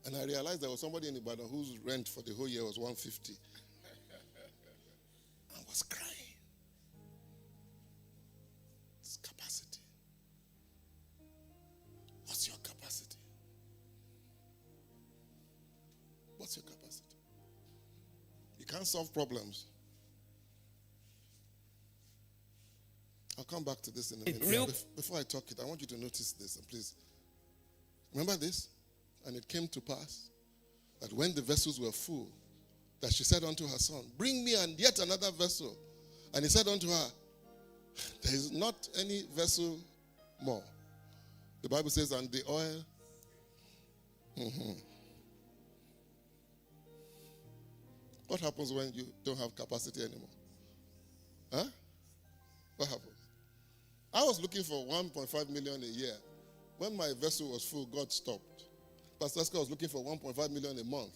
And I realized there was somebody in Ibadan whose rent for the whole year was 150. I was crying. It's capacity. What's your capacity? What's your capacity? You can't solve problems. I'll come back to this in a minute. Before I talk it, I want you to notice this, and please. Remember this? And it came to pass that when the vessels were full, that she said unto her son, bring me and yet another vessel. And he said unto her, there is not any vessel more. The Bible says, and the oil. What happens when you don't have capacity anymore? Huh? What happens? I was looking for 1.5 million a year. When my vessel was full, God stopped. Pastor Oscar was looking for 1.5 million a month.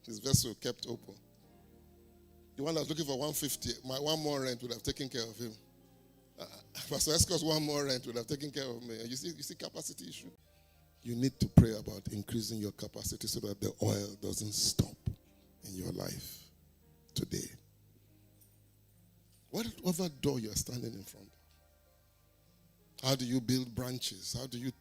His vessel kept open. The one that was looking for 150, my one more rent would have taken care of him. Pastor Esco's one more rent would have taken care of me. You see capacity issue. You need to pray about increasing your capacity so that the oil doesn't stop in your life today. Whatever door you're standing in front of. How do you build branches? How do you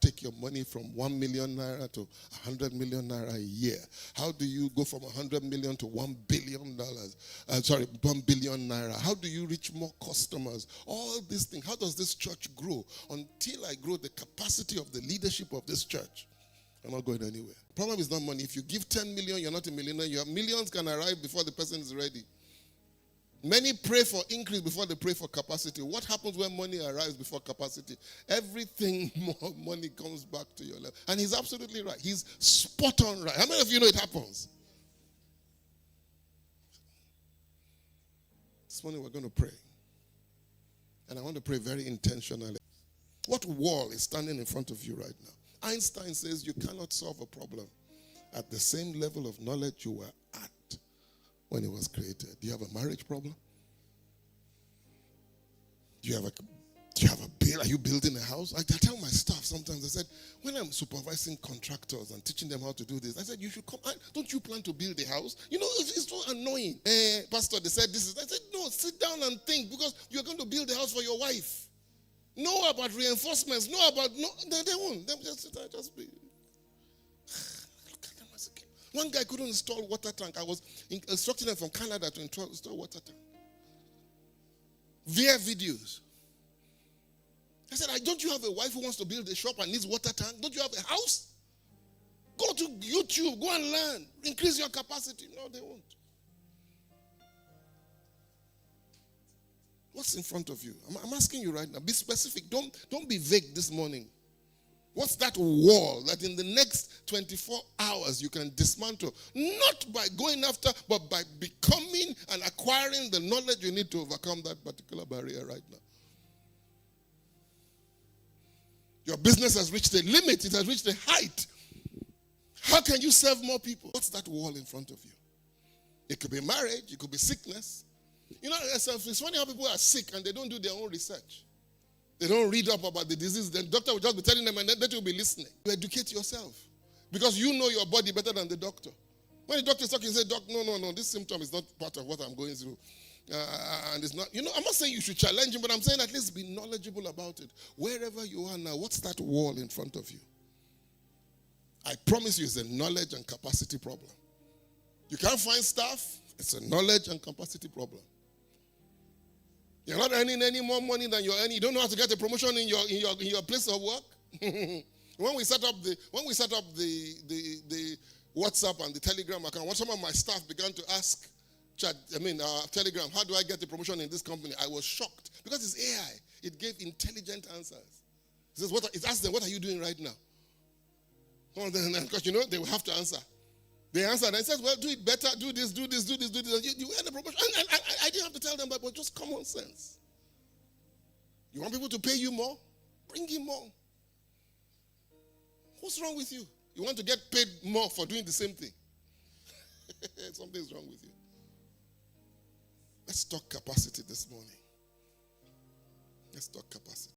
take your money from 1 million naira to 100 million naira a year? How do you go from 100 million to $1 billion? 1 billion naira. How do you reach more customers? All these things. How does this church grow? Until I grow the capacity of the leadership of this church, I'm not going anywhere. Problem is not money. If you give 10 million, you're not a millionaire. Your millions can arrive before the person is ready. Many pray for increase before they pray for capacity. What happens when money arrives before capacity? Everything more money comes back to your level. And he's absolutely right. He's spot on right. How many of you know it happens? This morning we're going to pray. And I want to pray very intentionally. What wall is standing in front of you right now? Einstein says you cannot solve a problem at the same level of knowledge you were at when it was created. Do you have a marriage problem? Do you have a bill? Are you building a house? I tell my staff sometimes, I said, when I'm supervising contractors and teaching them how to do this, I said, you should come. Don't you plan to build a house? You know, it's so annoying. Pastor, they said this is. I said, no, sit down and think, because you're going to build a house for your wife. Know about reinforcements. They won't. They just be. One guy couldn't install water tank. I was instructing them from Canada to install water tank. Via videos. I said, don't you have a wife who wants to build a shop and needs water tank? Don't you have a house? Go to YouTube. Go and learn. Increase your capacity. No, they won't. What's in front of you? I'm asking you right now. Be specific. Don't be vague this morning. What's that wall that in the next 24 hours you can dismantle? Not by going after, but by becoming and acquiring the knowledge you need to overcome that particular barrier right now. Your business has reached a limit. It has reached a height. How can you serve more people? What's that wall in front of you? It could be marriage. It could be sickness. You know, it's funny how people are sick and they don't do their own research. They don't read up about the disease. The doctor will just be telling them and then they will be listening. You educate yourself. Because you know your body better than the doctor. When the doctor is talking, you say, Doc, no, this symptom is not part of what I'm going through. And it's not, I'm not saying you should challenge him, but I'm saying at least be knowledgeable about it. Wherever you are now, what's that wall in front of you? I promise you it's a knowledge and capacity problem. You can't find staff, it's a knowledge and capacity problem. You're not earning any more money than you're earning. You don't know how to get a promotion in your place of work. When we set up the WhatsApp and the Telegram account, when some of my staff began to ask Telegram, how do I get a promotion in this company? I was shocked because it's AI. It gave intelligent answers. It asked them, what are you doing right now? Because they will have to answer. They answered and said, well, do it better, do this. You earn a promotion. And I didn't have to tell them, but just common sense. You want people to pay you more? Bring in more. What's wrong with you? You want to get paid more for doing the same thing? Something's wrong with you. Let's talk capacity this morning. Let's talk capacity.